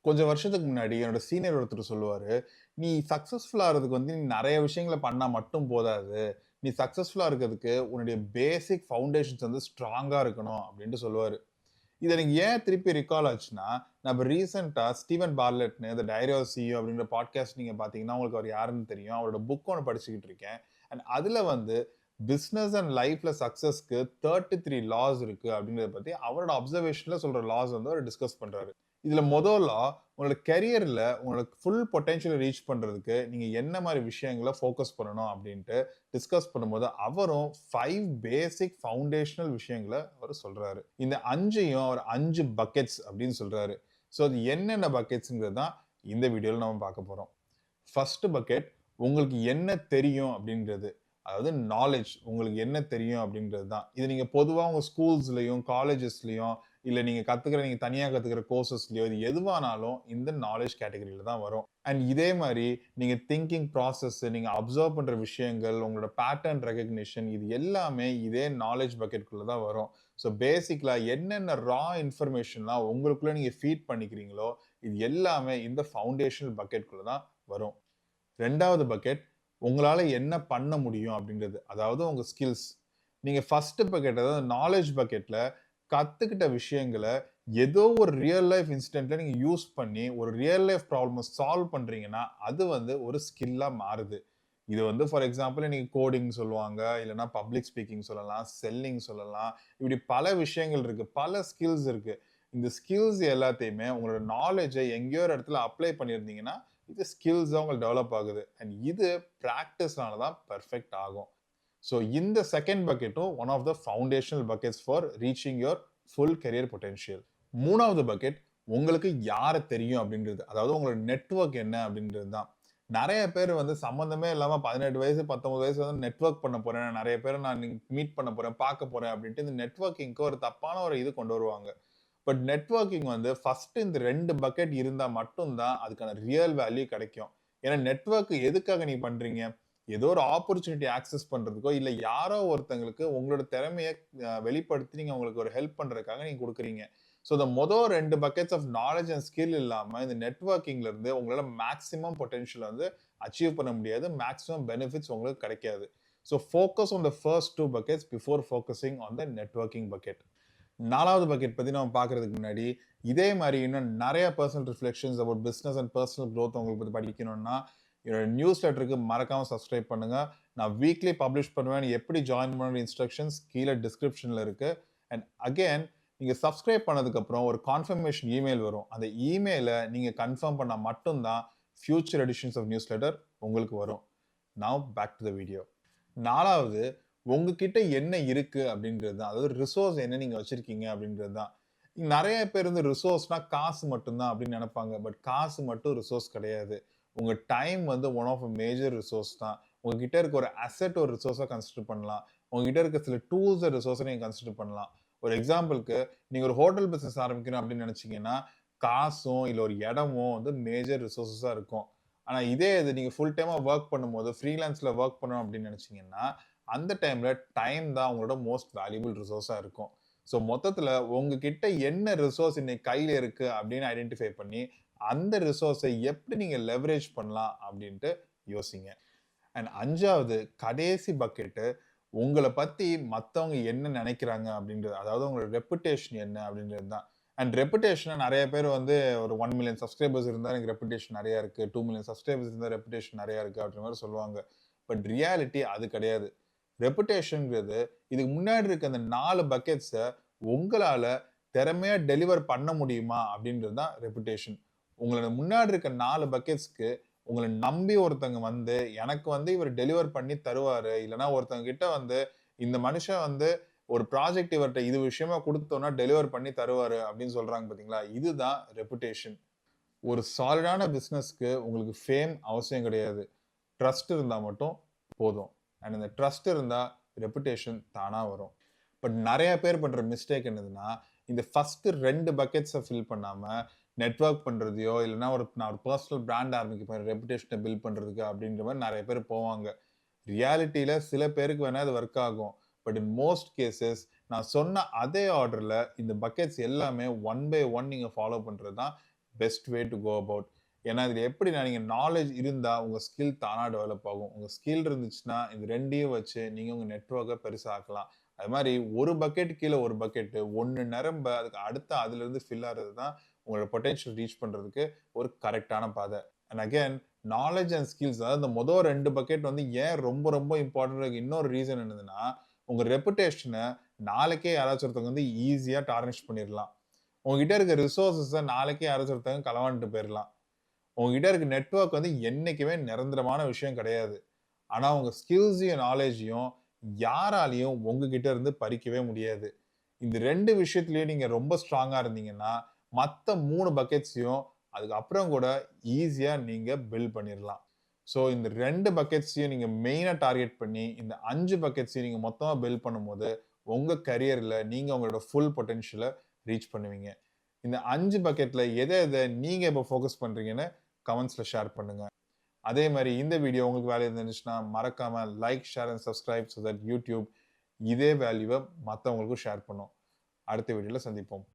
கொஞ்சம் வருஷத்துக்கு முன்னாடி என்னோட சீனியர் ஒருத்தர் சொல்லுவாரு, "நீ சக்சஸ்ஃபுல்லா ஆறதுக்கு நீ நெறைய விஷயங்கள பண்ணா மட்டும் போதாது. நீ சக்சஸ்ஃபுல்லா இருக்கிறதுக்கு உன்னுடைய பேசிக் ஃபவுண்டேஷன்ஸ் ஸ்ட்ராங்கா இருக்கணும்." அப்படின்ட்டு சொல்லுவாரு. இது எனக்கு ஏன் திருப்பி ரிகால் ஆச்சுன்னா, நான் இப்ப ரீசென்ட்டா ஸ்டீவன் பார்ட்லெட்ன்னு "தி டைரி ஆஃப் சிஇஓ" அப்படின்ற பாட்காஸ்ட் நீங்க பார்த்தீங்கன்னா, உங்களுக்கு அவர் யாருன்னு தெரியும். அவரோட புக் ஒண்ணு படிச்சுக்கிட்டு இருக்கேன். அண்ட் அதுல பிசினஸ் அண்ட் லைஃப்ல சக்சஸ்க்கு 33 லாஸ் இருக்கு அப்படின்றத பத்தி அவரோட அப்சர்வேஷன்ல சொல்ற லாஸ் அவர் டிஸ்கஸ் பண்றாரு. இதுல மொதல் லா, உங்களோட கரியர்ல உங்களோட ஃபுல் பொட்டன்ஷியல ரீச் பண்றதுக்கு நீங்க என்ன மாரி விஷயங்கள ஃபோக்கஸ் பண்ணணும் அப்படின்ட்டு டிஸ்கஸ் பண்ணும்போது, அவரும் 5 பேசிக் ஃபவுண்டேஷனல் விஷயங்கள அவரு சொல்றாரு. இந்த 5யும் அவர் 5 பக்கெட்ஸ் அப்படின்னு சொல்றாரு. ஸோ அது என்னென்ன பக்கெட்ஸ்ங்கிறது தான் இந்த வீடியோல நம்ம பார்க்க போறோம். ஃபர்ஸ்ட் பக்கெட் உங்களுக்கு என்ன தெரியும் அப்படின்றது. அதாவது நாலேட்ஜ் உங்களுக்கு என்ன தெரியும் அப்படின்றது தான். இது நீங்க பொதுவா உங்க ஸ்கூல்ஸ்லயும், காலேஜஸ்லயும் இல்ல நீங்க தனியா கத்துக்கிற கோர்சஸ்லயோ இது எதுவானாலும் இந்த நாலேட்ஜ் கேட்டகரியில தான் வரும். அண்ட் இதே மாரி நீங்க திங்கிங் ப்ராசஸ், நீங்க அப்சர்வ் பண்ற விஷயங்கள், உங்களோட பேட்டர்ன் ரெகக்னிஷன் இது எல்லாமே இதே நாலேட்ஜ் பக்கெட்குள்ள தான் வரும். ஸோ பேசிக்கலா என்னென்ன இன்ஃபர்மேஷன்லாம் உங்களுக்குள்ள நீங்க ஃபீட் பண்ணிக்கிறீங்களோ, இது எல்லாமே இந்த ஃபவுண்டேஷனல் பக்கெட்குள்ள தான் வரும். 2வது பக்கெட் உங்களால என்ன பண்ண முடியும் அப்படின்றது. அதாவது உங்க ஸ்கில்ஸ். நீங்க ஃபர்ஸ்ட் பக்கெட் அதாவது நாலேட்ஜ் பக்கெட்ல கத்துக்கிட்ட விஷயங்கள ஏதோ ஒரு ரியல் லைஃப் இன்சிடென்ட்ல நீங்க யூஸ் பண்ணி ஒரு ரியல் லைஃப் ப்ராப்ளம சால்வ் பண்றீங்கன்னா, அது ஒரு ஸ்கில்லா மாறுது. இது ஃபார் எக்ஸாம்பிள் நீங்க கோடிங் சொல்லுவாங்க, இல்லன்னா பப்ளிக் ஸ்பீக்கிங் சொல்லலாம், செல்லிங் சொல்லலாம். இப்படி பல விஷயங்கள் இருக்கு. பல ஸ்கில்ஸ் இருக்கு. இந்த ஸ்கில்ஸ் எல்லாத்தையுமே உங்களோட நாலேட்ஜ எங்கேயோ ஒரு இடத்துல அப்ளை பண்ணியிருந்தீங்கன்னா, இது ஸ்கில்ஸா உங்களுக்கு டெவலப் ஆகுது. அண்ட் இது பிராக்டிஸ்னால தான் பெர்ஃபெக்ட் ஆகும். ஸோ இந்த செகண்ட் பக்கெட்டும் one of the foundational buckets for reaching your full career potential. 3வது பக்கெட் உங்களுக்கு யார தெரியும் அப்படின்றது. அதாவது உங்களோட நெட்வொர்க் என்ன அப்படின்றது தான். நெறைய பேர் சம்மந்தமே இல்லாம 18 வயசு, 19 வயசு நெட்வொர்க் பண்ண போறேன். நெறைய பேர நான் மீட் பண்ண போறேன், பார்க்க போறேன் அப்படின்ட்டு இந்த நெட்வொர்க்கிங்க்கு ஒரு தப்பான ஒரு இது கொண்டு வருவாங்க. பட் நெட்வொர்க்கிங் ஃபர்ஸ்ட் இந்த 2 பக்கெட் இருந்தா மட்டும் தான் அதுக்கான ரியல் வேல்யூ கிடைக்கும். ஏன்னா நெட்வொர்க் எதுக்காக நீ பண்றீங்க? ஏதோ ஒரு ஆப்பர்ச்சுனிட்டி ஆக்சஸ் பண்றதுக்கோ, இல்ல யாரோ ஒருத்தங்களுக்கு உங்களோட திறமைய வெளிப்படுத்தி நீங்க அவங்களுக்கு ஒரு ஹெல்ப் பண்றதுக்காக நீங்க குடுக்குறீங்க. ஸோ இந்த 2 buckets of knowledge and skill இல்லாம இந்த நெட்வொர்க்கிங்ல இருந்து உங்களால மேக்ஸிமம் பொட்டன்ஷியல் அச்சீவ் பண்ண முடியாது. மேக்ஸிமம் பெனிஃபிட்ஸ் உங்களுக்கு கிடைக்காது. So focus on the first 2 buckets before focusing on the networking bucket. 4வது பக்கெட் பத்தி நம்ம பார்க்கறதுக்கு முன்னாடி, இதே மாரி இன்னும் நெறைய personal reflections about business and personal growth உங்களுக்கு பத்தி படிக்கணும்னா, என்னோட நியூஸ் லெட்டருக்கு மறக்காம சப்ஸ்கிரைப் பண்ணுங்க. நான் வீக்லி பப்ளிஷ் பண்ணுவேன். எப்படி ஜாயின் பண்ணணும்னு இன்ஸ்ட்ரக்ஷன்ஸ் கீழ டிஸ்கிரிப்ஷன்ல இருக்கு. அண்ட் அகைன் நீங்க சப்ஸ்கிரைப் பண்ணதுக்கப்புறம் ஒரு கான்ஃபர்மேஷன் இமெயில் வரும். அந்த இமெயில நீங்க கன்ஃபர்ம் பண்ணா மட்டும் தான் future editions of newsletter உங்களுக்கு வரும். Now back to the video. 4வது உங்ககிட்ட என்ன இருக்கு அப்படின்றது தான். அதாவது ரிசோர்ஸ் என்ன நீங்க வச்சிருக்கீங்க அப்படின்றது தான். நெறைய பேர் ரிசோர்ஸ்னா காசு மட்டும் தான் அப்படின்னு நெனைப்பாங்க. பட் காசு மட்டும் ரிசோர்ஸ் கிடையாது. உங்க time one of a major resource தான். உங்ககிட்ட இருக்க ஒரு அசெட் ஒரு ரிசோர்ஸா கன்சிடர் பண்ணலாம். உங்ககிட்ட இருக்க சில டூல்ஸ் ரிசோர்ஸா நீங்க கன்சிடர் பண்ணலாம். ஒரு எக்ஸாம்பிள்க்கு நீங்க ஒரு ஹோட்டல் பிசினஸ் ஆரம்பிக்கணும் அப்படின்னு நெனைச்சீங்கன்னா, காசும் இல்ல ஒரு இடமும் மேஜர் ரிசோர்ஸஸா இருக்கும். ஆனா இதே இது நீங்க ஃபுல் டைமா வொர்க் பண்ணும்போது, ஃப்ரீலான்ஸ்ல வொர்க் பண்ணணும் அப்படின்னு நெனைச்சீங்கன்னா, அந்த டைம்ல டைம் தான் உங்களோட மோஸ்ட் வேல்யூபிள் ரிசோர்ஸா இருக்கும். ஸோ மொத்தத்துல உங்ககிட்ட என்ன ரிசோர்ஸ் இன்னைக்கு கையில இருக்கு அப்படின்னு ஐடென்டிஃபை பண்ணி, அந்த ரிசோர்ஸை எப்படி நீங்க லெவரேஜ் பண்ணலாம் அப்படின்ட்டு யோசிங்க. அண்ட் 5வது கடைசி பக்கெட்டு உங்கள பத்தி மத்தவங்க என்ன நெனைக்கிறாங்க அப்படின்றது. அதாவது உங்களோட ரெப்புடேஷன் என்ன அப்படின்றது தான். அண்ட் ரெப்புடேஷன நெறைய பேர் ஒரு 1 மில்லியன் சப்ஸ்கிரைபர்ஸ் இருந்தா எனக்கு ரெப்புடேஷன் நெறைய இருக்கு. 2 மில்லியன் சப்ஸ்கிரைபர்ஸ் இருந்தா ரெப்புடேஷன் நெறைய இருக்கு அப்படின்ற மாரி சொல்லுவாங்க. பட் ரியாலிட்டி அது கிடையாது. ரெப்புடேஷன்ங்கிறது இதுக்கு முன்னாடி இருக்க அந்த 4 பக்கெட்ஸ உங்களால திறமையா டெலிவர் பண்ண முடியுமா அப்படின்றது தான் ரெப்புடேஷன். உங்களோட முன்னாடி இருக்க 4 பக்கெட்ஸ்க்கு உங்கள நம்பி ஒருத்தங்க எனக்கு இவர் டெலிவர் பண்ணி தருவாரு. இல்லன்னா ஒருத்தங்க கிட்ட இந்த மனுஷன் ஒரு ப்ராஜெக்ட் இவர்ட்ட இது விஷயமா குடுத்தோம்னா டெலிவர் பண்ணி தருவாரு அப்படின்னு சொல்றாங்க பார்த்தீங்களா? இதுதான் ரெப்புடேஷன். ஒரு சாலிடான பிசினஸ்க்கு உங்களுக்கு ஃபேம் அவசியம் கிடையாது. ட்ரஸ்ட் இருந்தா மட்டும் போதும். அண்ட் இந்த ட்ரஸ்ட் இருந்தா ரெப்புடேஷன் தானா வரும். பட் நெறைய பேர் பண்ற மிஸ்டேக் என்னதுன்னா, இந்த ஃபர்ஸ்ட் 2 பக்கெட்ஸ ஃபில் பண்ணாம, நெட்வொர்க் பண்றதையோ, இல்லன்னா நான் ஒரு பெர்சனல் பிராண்ட் ஆரம்பிக்க போறேன். ரெப்புடேஷன பில்ட் பண்றதுக்கு அப்படின்ற மாரி நெறைய பேர் போவாங்க. ரியாலிட்டில சில பேருக்கு வேணா இது வொர்க் ஆகும். பட் இன் மோஸ்ட் கேஸஸ் நான் சொன்ன அதே ஆர்டர்ல இந்த பக்கெட்ஸ் எல்லாமே ஒன் பை ஒன் நீங்க ஃபாலோ பண்றது தான் best way to go about. ஏன்னா இதுல எப்படின்னா நீங்க நாலேட்ஜ் இருந்தா உங்க ஸ்கில் தானா டெவலப் ஆகும். உங்க ஸ்கில் இருந்துச்சுன்னா இது 2யும் வச்சு நீங்க உங்க நெட்வொர்க்க பெருசாக்கலாம். அது மாரி ஒரு பக்கெட் கீழ ஒரு பக்கெட் ஒண்ணு நிரம்ப அதுக்கு அடுத்து அதிலிருந்து ஃபில் ஆறது தான் உங்களோட பொட்டன்ஷியல் ரீச் பண்றதுக்கு ஒரு கரெக்ட்டான பாதை. And again knowledge and skills அதாவது இந்த மொத 2 பக்கெட் வந்து ஏன் ரொம்ப ரொம்ப இம்பார்ட்டன்ட் இன்னொரு ரீசன் என்னதுன்னா, உங்க ரெபுடேஷன நாளைக்கே யாராச்சும் ஒருத்தவங்க வந்து ஈஸியா டார்னிஷ் பண்ணிரலாம். உங்ககிட்ட இருக்க ரிசோர்ஸஸ நாளைக்கே யாராச்சும் ஒருத்தவங்க களவாண்டுட்டு போயிரலாம். உங்ககிட்ட இருக்க நெட்வொர்க் வந்து என்னைக்குமே நிரந்தரமான விஷயம் கிடையாது. ஆனா உங்க ஸ்கில்ஸையும், நாலேட்ஜையும் யாராலயும் உங்ககிட்ட இருந்து பறிக்கவே முடியாது. இந்த 2 விஷயத்திலயும் நீங்க ரொம்ப ஸ்ட்ராங்கா இருந்தீங்கன்னா, மத்த 3 பக்கெட்ஸையும் அதுக்கப்புறம் கூட ஈஸியா நீங்க பில்ட் பண்ணிரலாம். ஸோ இந்த 2 பக்கெட்ஸையும் நீங்க மெயினா டார்கெட் பண்ணி, இந்த 5 பக்கெட்ஸையும் நீங்க மொத்தமா பில்ட் பண்ணும்போது, உங்க கரியர்ல நீங்க உங்களோட ஃபுல் பொட்டன்ஷியல ரீச் பண்ணுவீங்க. இந்த 5 பக்கெட்ல எத எத நீங்க இப்ப ஃபோக்கஸ் பண்றீங்கன்னு கமெண்ட்ஸ்ல ஷேர் பண்ணுங்க. அதே மாரி இந்த வீடியோ உங்களுக்கு வேல்யூ இருந்துச்சுன்னா, மறக்காம like, share and subscribe so that YouTube இதே வேல்யூவ மத்தவங்களுக்கும் ஷேர் பண்ணும். அடுத்த வீடியோல சந்திப்போம்.